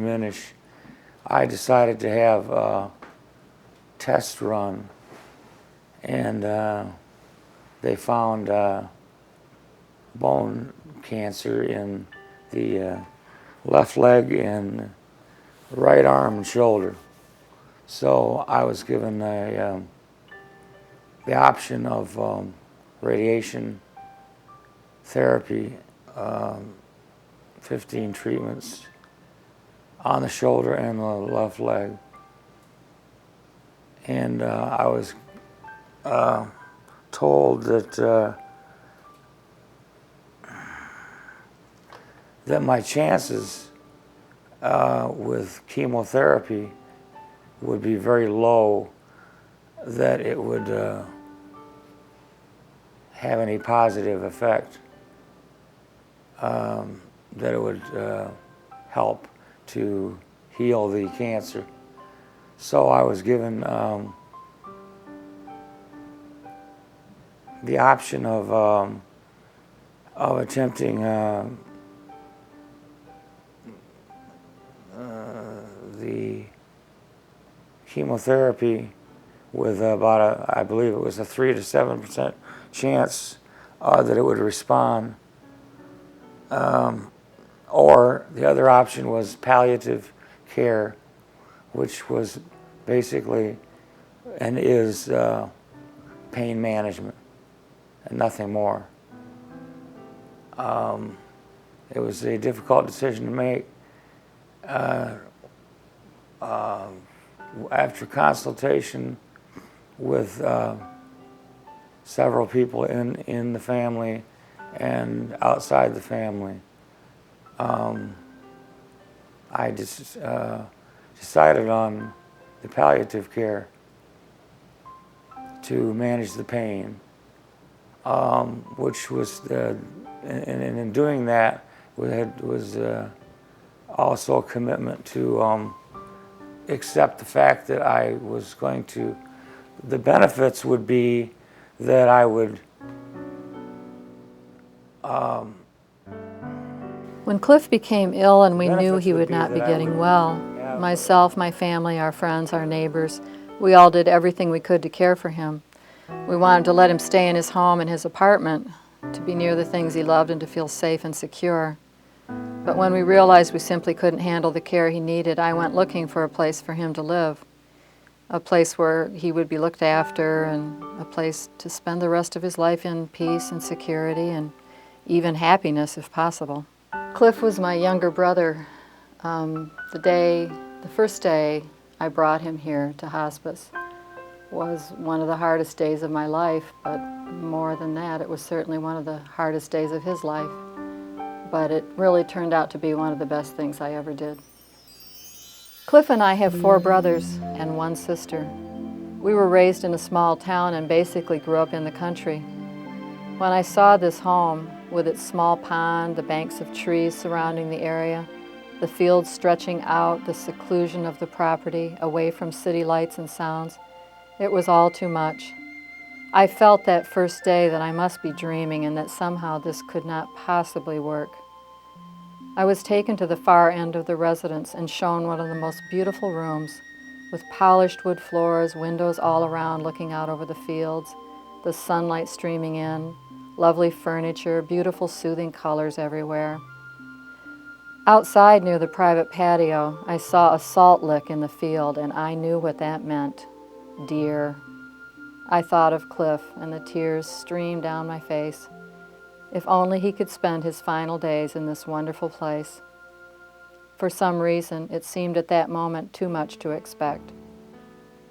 Diminish, I decided to have a test run, and they found bone cancer in the left leg and right arm and shoulder. So I was given the option of radiation therapy, 15 treatments on the shoulder and the left leg. And I was told that my chances with chemotherapy would be very low, that it would have any positive effect, that it would help to heal the cancer. So I was given the option of attempting the chemotherapy with about I believe it was a 3 to 7% chance that it would respond. Or the other option was palliative care, which was basically and is pain management and nothing more. It was a difficult decision to make. After consultation with several people in the family and outside the family, I just decided on the palliative care to manage the pain, which was and in doing that was also a commitment to accept the fact that I was going to, the benefits would be that I would When Cliff became ill and we knew he would not be getting well, myself, my family, our friends, our neighbors, we all did everything we could to care for him. We wanted to let him stay in his home and his apartment, to be near the things he loved and to feel safe and secure. But when we realized we simply couldn't handle the care he needed, I went looking for a place for him to live, a place where he would be looked after and a place to spend the rest of his life in peace and security and even happiness if possible. Cliff was my younger brother. The first day I brought him here to hospice was one of the hardest days of my life, but more than that, it was certainly one of the hardest days of his life. But it really turned out to be one of the best things I ever did. Cliff and I have 4 brothers and 1 sister. We were raised in a small town and basically grew up in the country. When I saw this home, with its small pond, the banks of trees surrounding the area, the fields stretching out, the seclusion of the property, away from city lights and sounds, it was all too much. I felt that first day that I must be dreaming and that somehow this could not possibly work. I was taken to the far end of the residence and shown one of the most beautiful rooms, with polished wood floors, windows all around looking out over the fields, the sunlight streaming in, lovely furniture, beautiful soothing colors everywhere. Outside near the private patio, I saw a salt lick in the field, and I knew what that meant. Deer. I thought of Cliff, and the tears streamed down my face. If only he could spend his final days in this wonderful place. For some reason, it seemed at that moment too much to expect.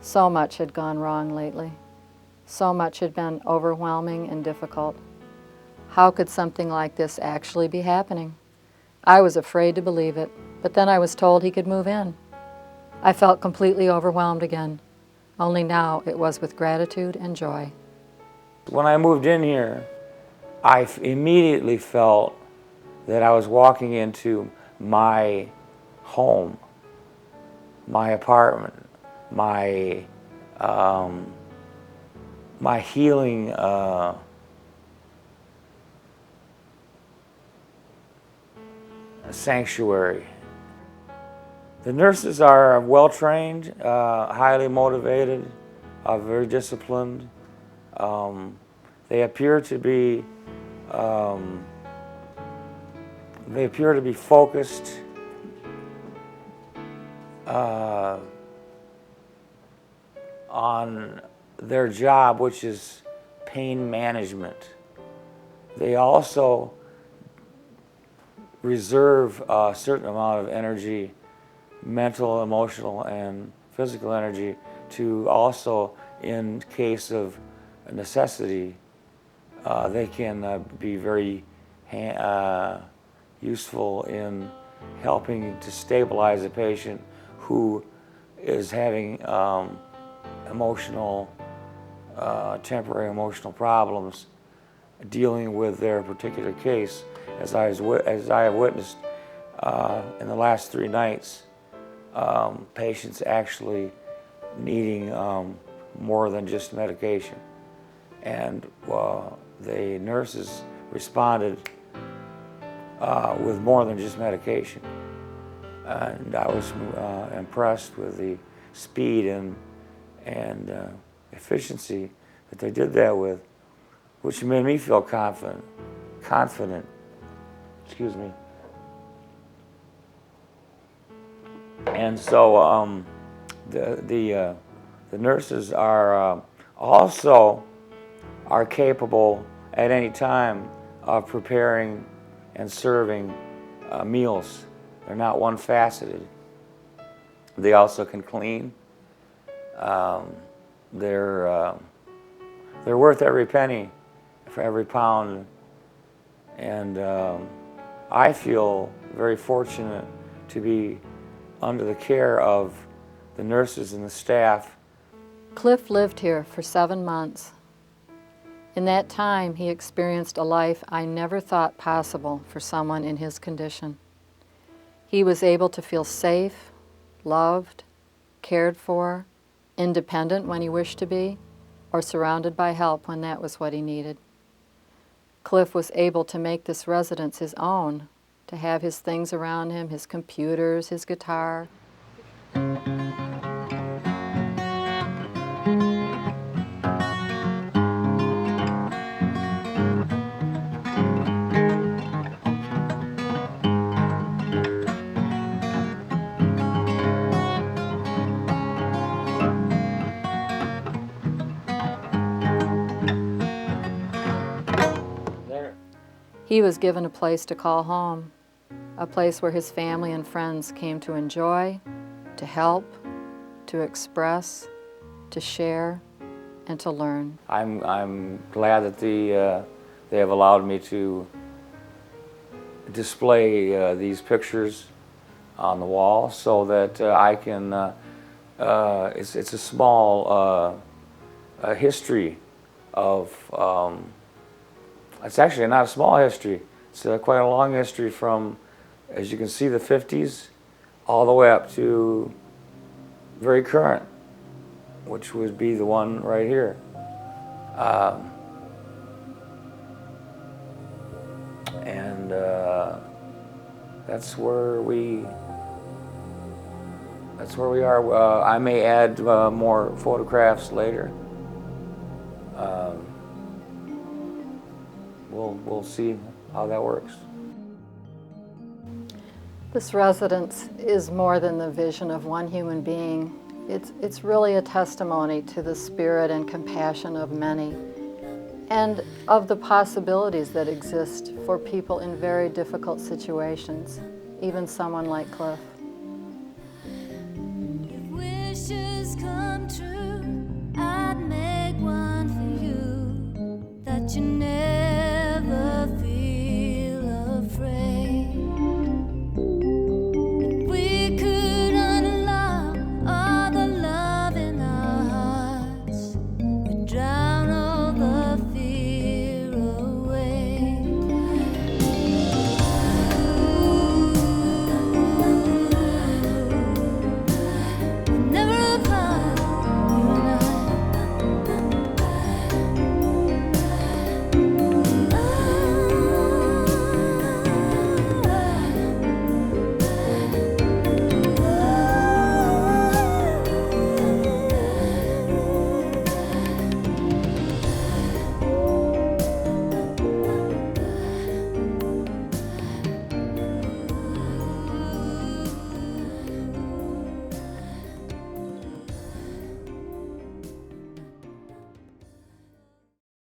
So much had gone wrong lately. So much had been overwhelming and difficult. How could something like this actually be happening? I was afraid to believe it, but then I was told he could move in. I felt completely overwhelmed again, only now it was with gratitude and joy. When I moved in here, I immediately felt that I was walking into my home, my apartment, my healing sanctuary. The nurses are well-trained, highly motivated, very disciplined. They appear to be focused on their job, which is pain management. They also reserve a certain amount of energy, mental, emotional, and physical energy, to also, in case of necessity, they can be very useful in helping to stabilize a patient who is having temporary emotional problems dealing with their particular case. As I have witnessed in the last 3 nights, patients actually needing more than just medication. And the nurses responded with more than just medication. And I was impressed with the speed and efficiency that they did that with, which made me feel confident. Excuse me. And so the nurses are also capable at any time of preparing and serving meals. They're not one-faceted. They also can clean. They're worth every penny for every pound, and I feel very fortunate to be under the care of the nurses and the staff. Cliff lived here for 7 months. In that time, he experienced a life I never thought possible for someone in his condition. He was able to feel safe, loved, cared for, independent when he wished to be, or surrounded by help when that was what he needed. Cliff was able to make this residence his own, to have his things around him, his computers, his guitar. He was given a place to call home, a place where his family and friends came to enjoy, to help, to express, to share, and to learn. I'm glad that they have allowed me to display these pictures on the wall so that I can, it's a small history of, it's actually not a small history, it's quite a long history from, as you can see, the 50s all the way up to very current, which would be the one right here. And that's where we are. I may add more photographs later. We'll see how that works. This residence is more than the vision of one human being. It's really a testimony to the spirit and compassion of many, and of the possibilities that exist for people in very difficult situations, even someone like Cliff. If wishes come true, I'd make one for you that you never